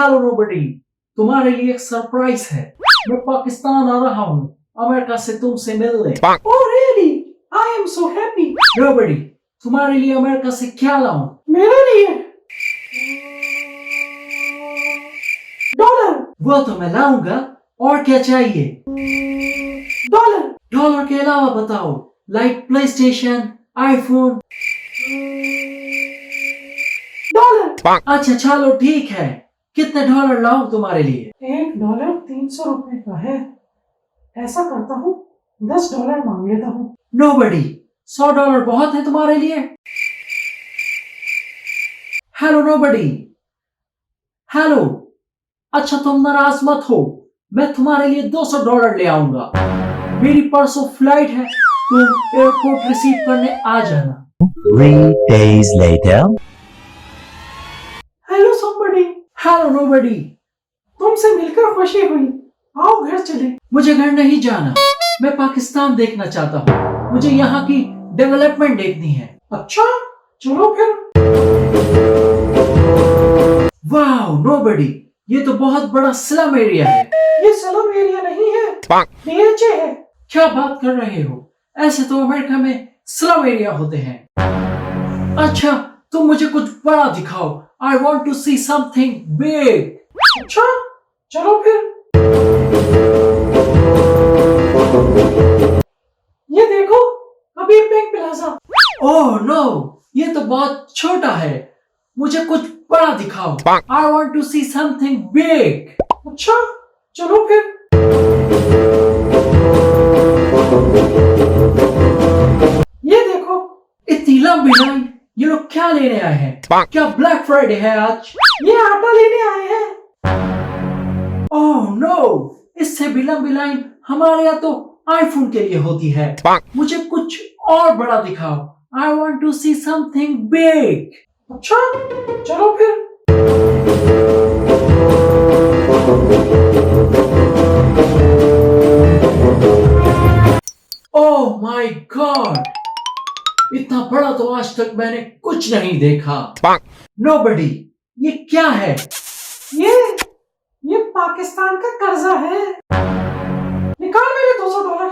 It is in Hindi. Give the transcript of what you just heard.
हेलो नोबडी, तुम्हारे लिए एक सरप्राइज है। मैं पाकिस्तान आ रहा हूँ अमेरिका से तुमसे मिलने। Oh really? I am so happy. Nobody, तुम्हारे लिए अमेरिका से क्या लाऊं? मेरे लिए डॉलर। वो तो मैं लाऊंगा, और क्या चाहिए? डॉलर। डॉलर के अलावा बताओ, like play station, iPhone. Dollar. अच्छा चलो ठीक है, कितने डॉलर लाऊं तुम्हारे लिए? $1 300 का है। ऐसा करता हूँ, $10 मांग लेता हूँ। नोबडी, $100 बहुत है तुम्हारे लिए? Hello nobody, hello. अच्छा तुम नाराज मत हो, मैं तुम्हारे लिए $200 ले आऊंगा। मेरी परसों फ्लाइट है, तुम एयरपोर्ट रिसीव करने आ जाना। 3 days later. Hello somebody, hello nobody, तुमसे मिलकर खुशी हुई। आओ घर चले। मुझे घर नहीं जाना, मैं पाकिस्तान देखना चाहता हूँ। मुझे यहाँ की डेवलपमेंट देखनी है। अच्छा चलो फिर। वाह नोबडी, ये तो बहुत बड़ा स्लम एरिया है। ये स्लम एरिया नहीं है, DHA है। क्या बात कर रहे हो? ऐसे तो अमेरिका में स्लम एरिया होते हैं। अच्छा तुम मुझे कुछ बड़ा दिखाओ। I want to see something big. अच्छा चलो फिर। ये देखो, अभी बैंक प्लाजा। ओह नो, ये तो बहुत छोटा है। मुझे कुछ बड़ा दिखाओ। I want to see something big. अच्छा चलो फिर। ये देखो, इतनी लंबी लाइन, ये लोग क्या लेने आए हैं? क्या ब्लैक फ्राइडे है आज? ये आटा लेने आए हैं। ओह नो, इससे भी लंबी लाइन हमारे यहाँ तो आईफोन के लिए होती है। मुझे कुछ और बड़ा दिखाओ। I want to see something big. अच्छा चलो फिर। ओह माय गॉड, इतना बड़ा तो आज तक मैंने कुछ नहीं देखा। नोबडी, ये क्या है? ये पाकिस्तान का कर्जा है। निकाल मेरे $200।